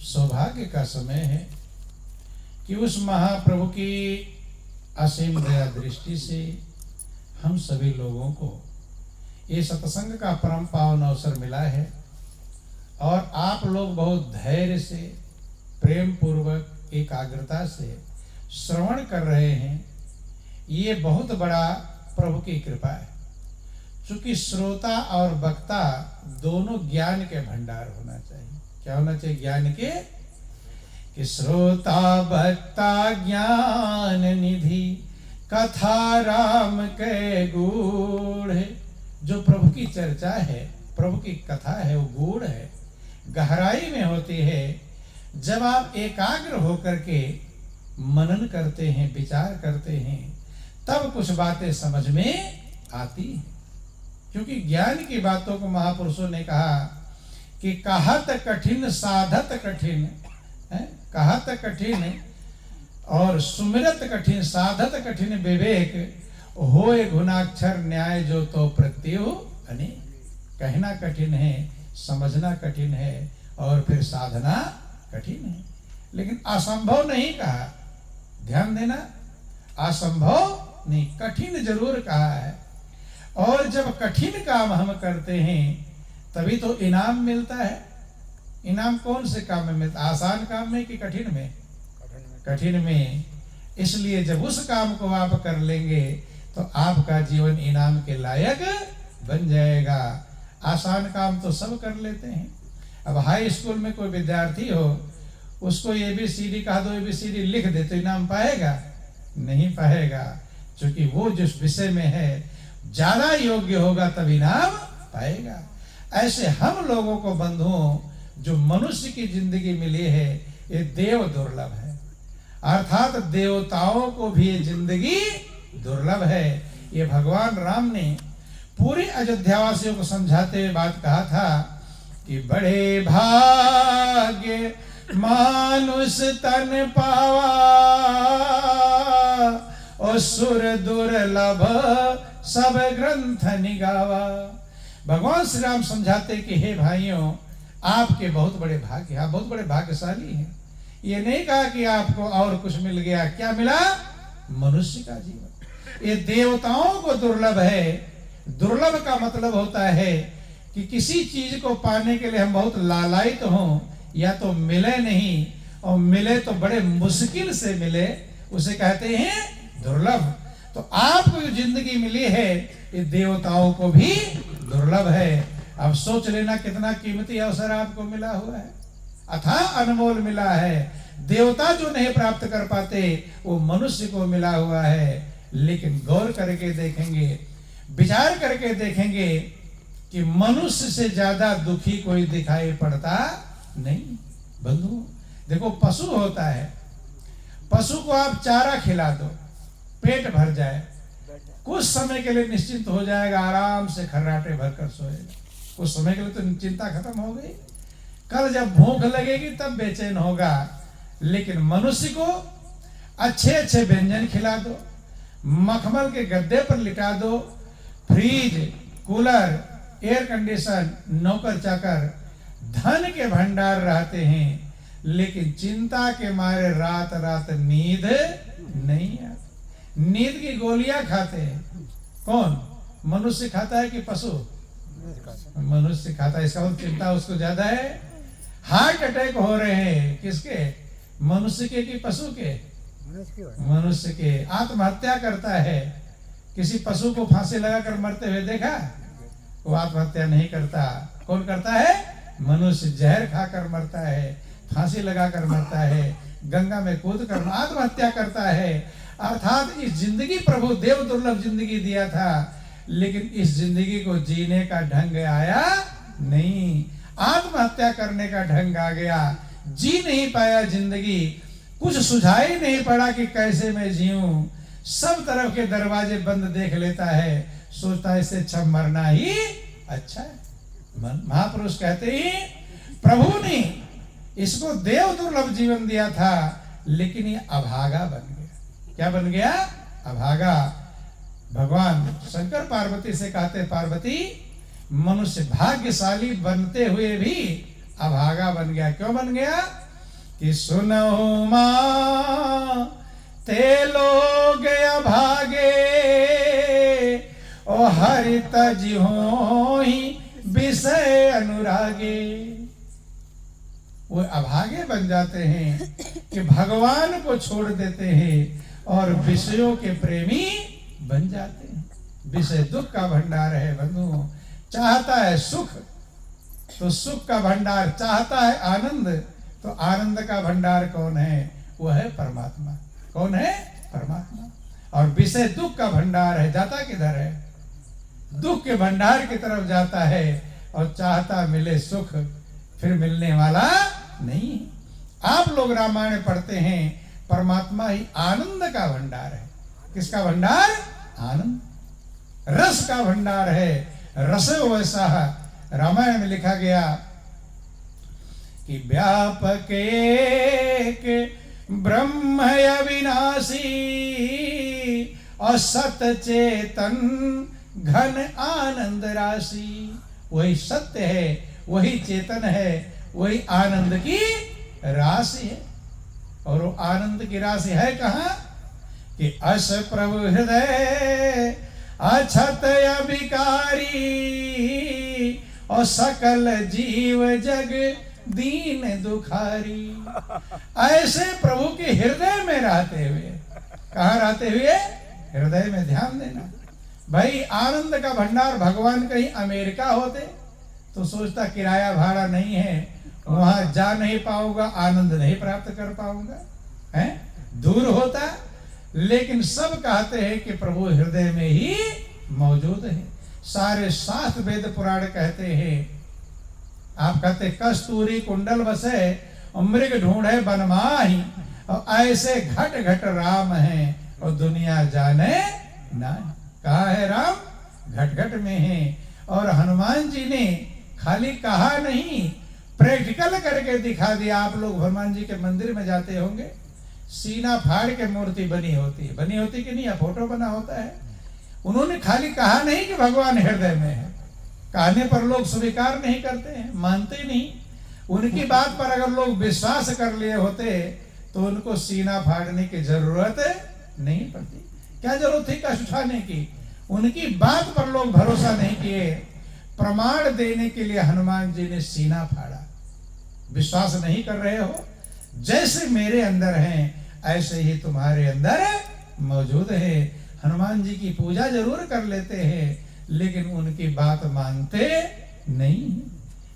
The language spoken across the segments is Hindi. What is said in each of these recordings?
सौभाग्य का समय है कि उस महाप्रभु की असीम दया दृष्टि से हम सभी लोगों को ये सत्संग का परम पावन अवसर मिला है और आप लोग बहुत धैर्य से, प्रेम पूर्वक, एकाग्रता से श्रवण कर रहे हैं। ये बहुत बड़ा प्रभु की कृपा है। चूंकि श्रोता और वक्ता दोनों ज्ञान के भंडार होना चाहिए। क्या होना चाहिए? ज्ञान के, कि श्रोता वक्ता ज्ञान निधि, कथा राम के गूढ़। जो प्रभु की चर्चा है, प्रभु की कथा है, वो गूढ़ है, गहराई में होती है। जब आप एकाग्र होकर के मनन करते हैं, विचार करते हैं, तब कुछ बातें समझ में आती हैं। क्योंकि ज्ञान की बातों को महापुरुषों ने कहा कि कहत कठिन साधत कठिन है, कहत कठिन और सुमिरत कठिन, साधत कठिन विवेक, होए गुणाक्षर न्याय जो तो प्रत्यु अनेक। कहना कठिन है, समझना कठिन है और फिर साधना कठिन है, लेकिन असंभव नहीं कहा। ध्यान देना, असंभव नहीं, कठिन जरूर कहा है। और जब कठिन काम हम करते हैं तभी तो इनाम मिलता है। इनाम कौन से काम में मिलता? आसान काम में कि कठिन में? कठिन में। इसलिए जब उस काम को आप कर लेंगे तो आपका जीवन इनाम के लायक बन जाएगा। आसान काम तो सब कर लेते हैं। अब हाई स्कूल में कोई विद्यार्थी हो, उसको ABCD कहा दो, ABCD लिख दे, तो इनाम पाएगा? नहीं पाएगा। क्योंकि वो जिस विषय में है ज्यादा योग्य होगा तब इनाम पाएगा। ऐसे हम लोगों को बंधुओं, जो मनुष्य की जिंदगी मिली है, ये देव दुर्लभ है। अर्थात देवताओं को भी ये जिंदगी दुर्लभ है। ये भगवान राम ने पूरे अयोध्यावासियों को समझाते हुए बात कहा था कि बड़े भाग्य मानुष तन पावा, और सुर दुर्लभ सब ग्रंथ निगावा। भगवान श्री राम समझाते कि हे भाइयों, आपके बहुत बड़े भाग्य, आप बहुत बड़े भाग्यशाली हैं। ये नहीं कहा कि आपको और कुछ मिल गया। क्या मिला? मनुष्य का जीवन। ये देवताओं को दुर्लभ है। दुर्लभ का मतलब होता है कि किसी चीज को पाने के लिए हम बहुत लालायित हों, या तो मिले नहीं, और मिले तो बड़े मुश्किल से मिले, उसे कहते हैं दुर्लभ। तो आपको जो जिंदगी मिली है, ये देवताओं को भी दुर्लभ है। अब सोच लेना कितना कीमती अवसर आपको मिला हुआ है, अथाह अनमोल मिला है। देवता जो नहीं प्राप्त कर पाते, वो मनुष्य को मिला हुआ है। लेकिन गौर करके देखेंगे, विचार करके देखेंगे कि मनुष्य से ज्यादा दुखी कोई दिखाई पड़ता नहीं। बंधु देखो, पशु होता है, पशु को आप चारा खिला दो, पेट भर जाए, कुछ समय के लिए निश्चिंत हो जाएगा, आराम से खर्राटे भरकर सोएगा। कुछ समय के लिए तो चिंता खत्म हो गई। कल जब भूख लगेगी तब बेचैन होगा। लेकिन मनुष्य को अच्छे अच्छे व्यंजन खिला दो, मखमल के गद्दे पर लिटा दो, फ्रिज, कूलर, एयर कंडीशन, नौकर चाकर, धन के भंडार रहते हैं, लेकिन चिंता के मारे रात रात नींद नहीं आती। नींद की गोलियां खाते हैं। कौन? मनुष्य खाता है कि पशु? मनुष्य खाता है। इसका मतलब चिंता उसको ज्यादा है। हार्ट अटैक हो रहे हैं किसके? मनुष्य के कि पशु के? मनुष्य के। आत्महत्या करता है। किसी पशु को फांसी लगाकर मरते हुए देखा? वो आत्महत्या नहीं करता। कौन करता है? मनुष्य। जहर खाकर मरता है, फांसी लगाकर मरता है, गंगा में कूद कर आत्महत्या करता है। अर्थात इस जिंदगी प्रभु देव दुर्लभ जिंदगी दिया था, लेकिन इस जिंदगी को जीने का ढंग आया नहीं। आत्महत्या करने का ढंग आ गया। जी नहीं पाया जिंदगी, कुछ सुझाई नहीं पड़ा कि कैसे मैं जीऊं। सब तरफ के दरवाजे बंद देख लेता है, सोचता है इससे अच्छा मरना ही अच्छा है। महापुरुष कहते ही प्रभु ने इसको देव दुर्लभ जीवन दिया था, लेकिन ये अभागा बन गया। क्या बन गया? अभागा। भगवान शंकर पार्वती से कहते, पार्वती मनुष्य भाग्यशाली बनते हुए भी अभागा बन गया। क्यों बन गया? कि सुनो माँ ते लोग अभागे, ओ हरि तज हो ही विषय अनुरागे। वो अभागे बन जाते हैं कि भगवान को छोड़ देते हैं और विषयों के प्रेमी बन जाते हैं। विषय दुख का भंडार है बंधुओं। चाहता है सुख तो सुख का भंडार, चाहता है आनंद तो आनंद का भंडार कौन है? वो है परमात्मा। कौन है? परमात्मा। और विषय दुख का भंडार है, जाता किधर है? दुख के भंडार की तरफ जाता है और चाहता मिले सुख, फिर मिलने वाला नहीं। आप लोग रामायण पढ़ते हैं, परमात्मा ही आनंद का भंडार है। किसका भंडार? आनंद। रस का भंडार है। रसो वैसा रामायण में लिखा गया कि व्यापक एक ब्रह्म अविनाशी और सत चेतन घन आनंद राशि। वही सत्य है, वही चेतन है, वही आनंद की राशि है। और वो आनंद की राशि है कहाँ? कि अस प्रभु हृदय अछत अभिकारी और सकल जीव जग दीन दुखारी। ऐसे प्रभु के हृदय में रहते हुए, कहाँ रहते हुए? हृदय में। ध्यान देना भाई, आनंद का भंडार भगवान कहीं अमेरिका होते तो सोचता किराया भाड़ा नहीं है, वहां जा नहीं पाऊंगा, आनंद नहीं प्राप्त कर पाऊंगा, है दूर होता। लेकिन सब कहते हैं कि प्रभु हृदय में ही मौजूद है। सारे शास्त्र वेद पुराण कहते हैं। आप कहते कस्तूरी कुंडल बसे और मृग ढूंढे बनमाही, और ऐसे घट घट राम है और दुनिया जाने ना। कहा है राम? घट घट में है। और हनुमान जी ने खाली कहा नहीं, प्रैक्टिकल करके दिखा दिया। आप लोग हनुमान जी के मंदिर में जाते होंगे, सीना फाड़ के मूर्ति बनी होती है। बनी होती कि नहीं? फोटो बना होता है। उन्होंने खाली कहा नहीं कि भगवान हृदय में है, कहने पर लोग स्वीकार नहीं करते हैं, मानते नहीं। उनकी बात पर अगर लोग विश्वास कर लिए होते तो उनको सीना फाड़ने की जरूरत नहीं पड़ती। क्या जरूरत थी कष्ट उठाने की? उनकी बात पर लोग भरोसा नहीं किए। प्रमाण देने के लिए हनुमान जी ने सीना फाड़ा। विश्वास नहीं कर रहे हो? जैसे मेरे अंदर हैं ऐसे ही तुम्हारे अंदर मौजूद है। हनुमान जी की पूजा जरूर कर लेते हैं, लेकिन उनकी बात मानते नहीं,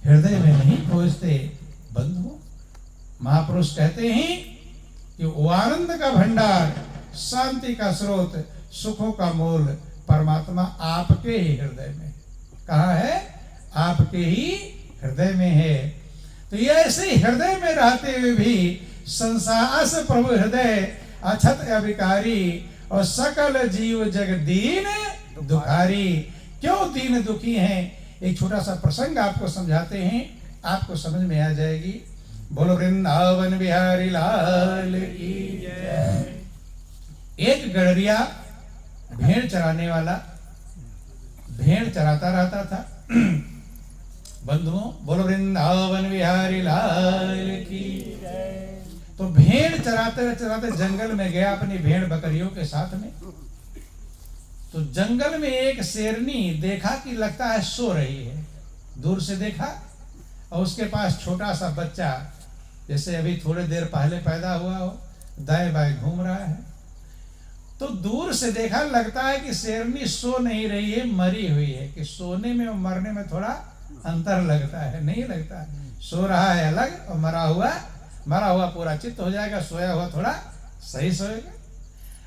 हृदय में नहीं खोजते। बंधु, महापुरुष कहते हैं कि वो आनंद का भंडार, शांति का स्रोत, सुखों का मूल परमात्मा आपके ही हृदय में। कहाँ है? आपके ही हृदय में है। तो ये ऐसे हृदय में रहते हुए भी संसार से प्रभु हृदय अछत अभिकारी और सकल जीव जग दीन दुखारी। क्यों दीन दुखी हैं? एक छोटा सा प्रसंग आपको समझाते हैं, आपको समझ में आ जाएगी। बोलो वृंदावन बिहारी लाल की जय। एक गड़रिया भेड़ चराने वाला भेड़ चराता रहता था। बंधुओं, बोलो वृंदावन बिहारी लाल की। तो भेड़ चराते चराते जंगल में गया अपनी भेड़ बकरियों के साथ में। तो जंगल में एक शेरनी देखा कि लगता है सो रही है। दूर से देखा और उसके पास छोटा सा बच्चा, जैसे अभी थोड़ी देर पहले पैदा हुआ हो, दाएं बाएं घूम रहा है। तो दूर से देखा, लगता है कि शेरनी सो नहीं रही है, मरी हुई है। कि सोने में और मरने में थोड़ा अंतर लगता है? नहीं लगता। सो रहा है अलग और मरा हुआ पूरा चित्त हो जाएगा, सोया हुआ थोड़ा सही सोएगा।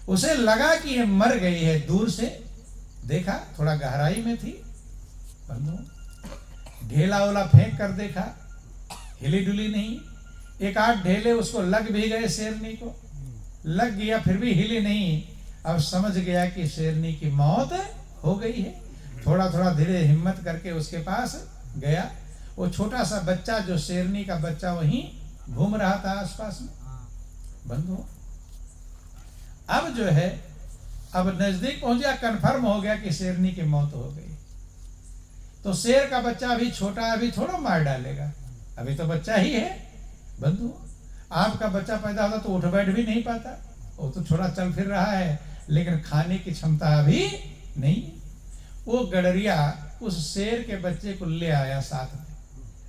उसे लगा कि ये मर गई है। दूर से देखा, थोड़ा गहराई में थी। ढेला ओला फेंक कर देखा, हिली डुली नहीं। एक आध ढेले उसको लग भी गए, शेरनी को लग गया, फिर भी हिली नहीं। अब समझ गया कि शेरनी की मौत हो गई है। थोड़ा थोड़ा धीरे हिम्मत करके उसके पास गया। वो छोटा सा बच्चा, जो शेरनी का बच्चा, वहीं घूम रहा था आसपास में। बंधु, अब जो है, अब नजदीक पहुंच गया, कंफर्म हो गया कि शेरनी की मौत हो गई। तो शेर का बच्चा अभी छोटा है, अभी थोड़ा मार डालेगा, अभी तो बच्चा ही है। बंधु, आपका बच्चा पैदा होता तो उठ बैठ भी नहीं पाता, वो तो थोड़ा चल फिर रहा है लेकिन खाने की क्षमता अभी नहीं। वो गडरिया उस शेर के बच्चे को ले आया साथ में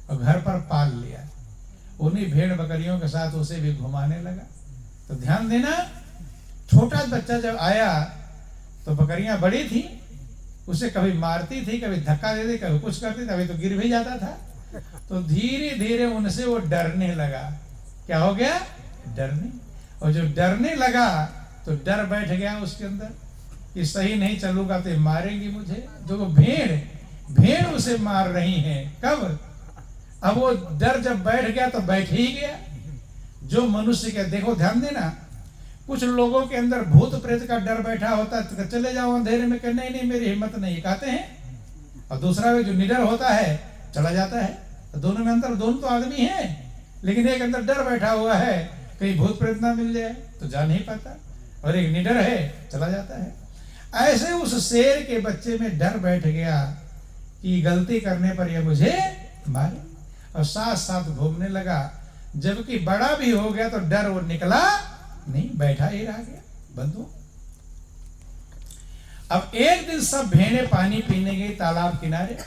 और घर पर पाल लिया, उन्हीं भेड़ बकरियों के साथ उसे भी घुमाने लगा। तो ध्यान देना, छोटा बच्चा जब आया तो बकरियां बड़ी थी, उसे कभी मारती थी, कभी धक्का देती, कभी कुछ करती, कभी तो गिर भी जाता था। तो धीरे धीरे उनसे वो डरने लगा। क्या हो गया? डरने। और जो डरने लगा तो डर बैठ गया उसके अंदर कि सही नहीं चलूंगा तो मारेंगी मुझे। जो वो भेड़ उसे मार रही हैं। कब? अब वो डर जब बैठ गया तो बैठ ही गया। जो मनुष्य के, देखो ध्यान देना, कुछ लोगों के अंदर भूत प्रेत का डर बैठा होता है तो चले जाओ अंधेरे में, कहते नहीं मेरी हिम्मत नहीं, कहते हैं। और दूसरा जो निडर होता है चला जाता है। तो दोनों में अंतर, दोनों तो आदमी हैं, लेकिन एक अंदर डर बैठा हुआ है कहीं भूत प्रेत ना मिल जाए तो जा नहीं पाता, और एक निडर है चला जाता है। ऐसे उस शेर के बच्चे में डर बैठ गया कि गलती करने पर यह मुझे मारे, और साथ साथ घूमने लगा। जबकि बड़ा भी हो गया तो डर वो निकला नहीं, बैठा ही रह गया। बंधु, अब एक दिन सब भेड़ें पानी पीने गई तालाब किनारे।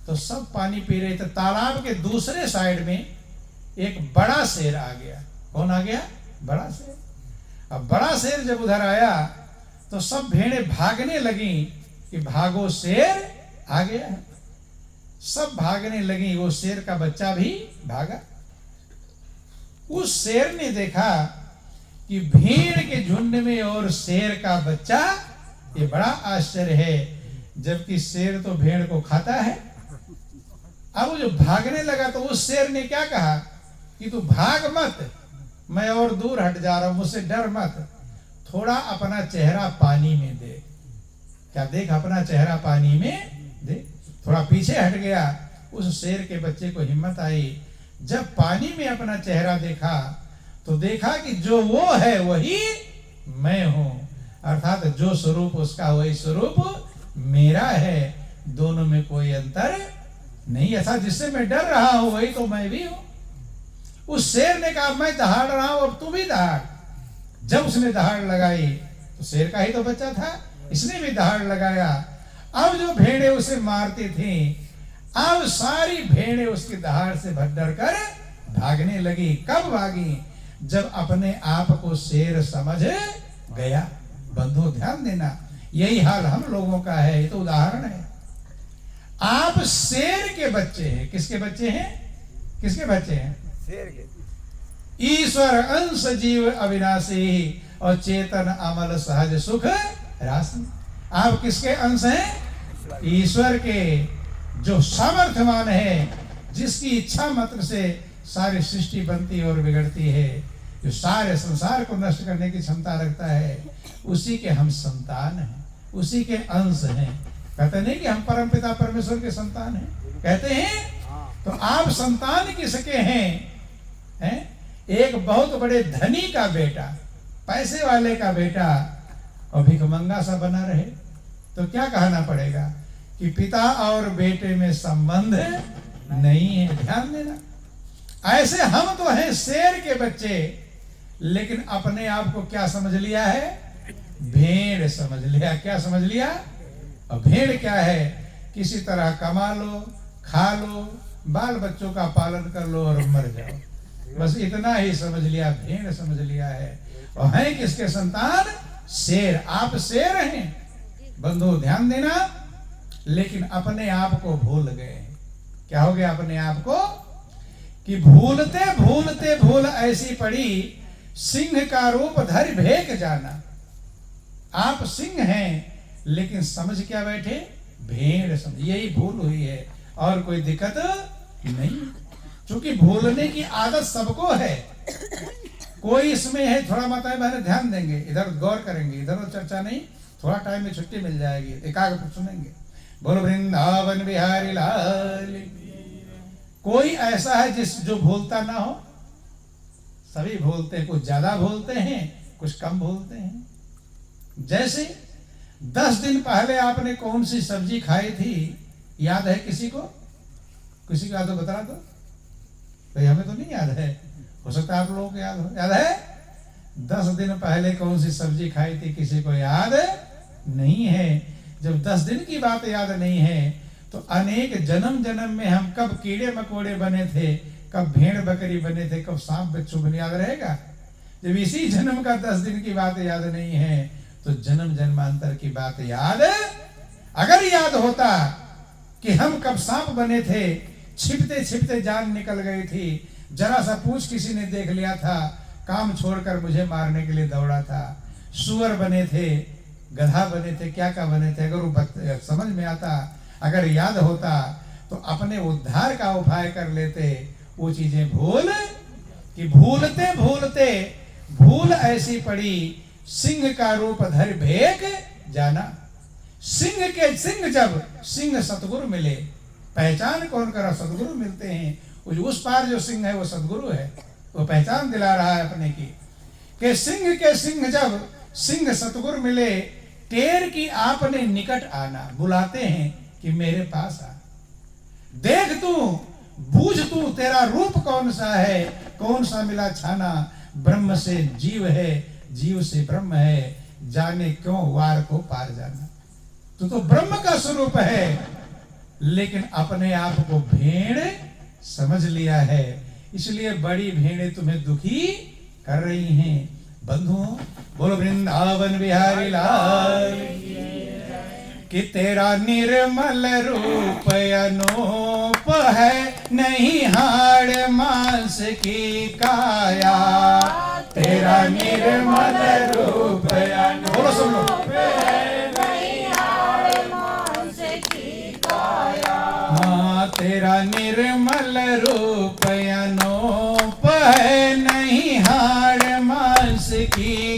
तो सब पानी पी रहे थे। तालाब के दूसरे साइड में एक बड़ा शेर आ गया। कौन आ गया? बड़ा शेर। अब बड़ा शेर जब उधर आया तो सब भेड़ें भागने लगी कि भागो शेर आ गया है। सब भागने लगी, वो शेर का बच्चा भी भागा। उस शेर ने देखा कि भीड़ के झुंड में और शेर का बच्चा, ये बड़ा आश्चर्य है, जबकि शेर तो भेड़ को खाता है। अब वो जो भागने लगा तो उस शेर ने क्या कहा कि तू भाग मत, मैं और दूर हट जा रहा हूं, मुझसे डर मत, थोड़ा अपना चेहरा पानी में दे। क्या देख? अपना चेहरा पानी में दे। थोड़ा पीछे हट गया। उस शेर के बच्चे को हिम्मत आई, जब पानी में अपना चेहरा देखा तो देखा कि जो वो है वही मैं हूं, अर्थात जो स्वरूप उसका वही स्वरूप मेरा है, दोनों में कोई अंतर नहीं। ऐसा जिससे मैं डर रहा हूं वही तो मैं भी हूं। उस शेर ने कहा मैं दहाड़ रहा हूं, अब तू भी दहाड़। जब उसने दहाड़ लगाई तो शेर का ही तो बच्चा था, इसने भी दहाड़ लगाया। अब जो भेड़ें उसे मारती थी, अब सारी भेड़ें उसकी दहाड़ से डर कर भागने लगी। कब भागी? जब अपने आप को शेर समझ गया। बंधु ध्यान देना, यही हाल हम लोगों का है। ये तो उदाहरण है। आप शेर के बच्चे हैं। किसके बच्चे हैं? किसके बच्चे हैं? शेर के। ईश्वर अंश जीव अविनाशी और चेतन अमल सहज सुख राशि। आप किसके अंश हैं? ईश्वर के, जो सामर्थ्यवान है, जिसकी इच्छा मात्र से सारी सृष्टि बनती और बिगड़ती है, जो सारे संसार को नष्ट करने की क्षमता रखता है, उसी के हम संतान हैं, उसी के अंश हैं। कहते नहीं कि हम परमपिता परमेश्वर के संतान हैं, कहते हैं। तो आप संतान किसके हैं? एक बहुत बड़े धनी का बेटा, पैसे वाले का बेटा, और भिखमंगा सा बना रहे तो क्या कहना पड़ेगा कि पिता और बेटे में संबंध नहीं है। ध्यान देना, ऐसे हम तो हैं शेर के बच्चे, लेकिन अपने आप को क्या समझ लिया है? भेड़ समझ लिया। क्या समझ लिया? और भेड़ क्या है? किसी तरह कमा लो, खा लो, बाल बच्चों का पालन कर लो और मर जाओ, बस इतना ही समझ लिया, भेड़ समझ लिया है। और है किसके संतान? शेर। आप शेर हैं बंधु, ध्यान देना। लेकिन अपने आप को भूल गए। क्या हो गया अपने आप को? कि भूलते भूलते भूल ऐसी पड़ी, सिंह का रूप धर भेक जाना। आप सिंह हैं लेकिन समझ क्या बैठे? भेड़ समझ। यही भूल हुई है और कोई दिक्कत नहीं। क्योंकि भूलने की आदत सबको है। कोई इसमें है थोड़ा माताएं बहनें ध्यान देंगे, इधर गौर करेंगे, इधर चर्चा नहीं, थोड़ा टाइम में छुट्टी मिल जाएगी, एकाग्र सुनेंगे। बोलो वृंदावन बिहारी लाल। कोई ऐसा है जो भूलता ना हो? सभी भूलते हैं, कुछ ज्यादा भूलते हैं, कुछ कम भूलते हैं। जैसे 10 दिन पहले आपने कौन सी सब्जी खाई थी, याद है किसी को? किसी को याद हो बता दो भाई, हमें तो नहीं याद है। हो सकता है आप लोगों को याद हो। याद है 10 दिन पहले कौन सी सब्जी खाई थी, किसी को याद नहीं है। जब 10 दिन की बात याद नहीं है तो अनेक जन्म जन्म में हम कब कीड़े मकोड़े बने थे, कब भेड़ बकरी बने थे, कब सांप बिच्छू बने, याद रहेगा। जब इसी जन्म का 10 दिन की बात याद नहीं है तो जन्म जन्मांतर की बात याद अगर याद होता कि हम कब सांप बने थे, छिपते छिपते जान निकल गई थी, जरा सा पूछ किसी ने देख लिया था, काम छोड़कर मुझे मारने के लिए दौड़ा था, सुअर बने थे, गधा बने थे, क्या क्या बने थे, अगर वो समझ में आता, अगर याद होता तो अपने उद्धार का उपाय कर लेते। वो चीजें भूलते भूलते भूल ऐसी पड़ी, सिंह का रूप धर भेक जाना। सिंह जब सिंह सतगुरु मिले, पहचान कौन करा, सतगुरु मिलते हैं। उस पार जो सिंह है वो सतगुरु है, वो पहचान दिला रहा है अपने की कि सिंह के सिंह जब सिंह सतगुरु मिले, टेर की आपने निकट आना, बुलाते हैं कि मेरे पास आ, देख तू बूझ तू तेरा रूप कौन सा है, कौन सा मिला छाना, ब्रह्म से जीव है, जीव से ब्रह्म है, जाने क्यों वार को पार जाना। तू तो ब्रह्म का स्वरूप है लेकिन अपने आप को भेड़ समझ लिया है, इसलिए बड़ी भेड़ें तुम्हें दुखी कर रही हैं। बंधुओं बोलो वृंदावन बिहारी लाल कि तेरा निर्मल रूप अनूप है, नहीं हाड़ मांस की काया। तेरा निर्मल रूप अनूप, बोलो सब लोग, हाँ तेरा निर्मल रूप अनूप है, नहीं हाड़ मांस की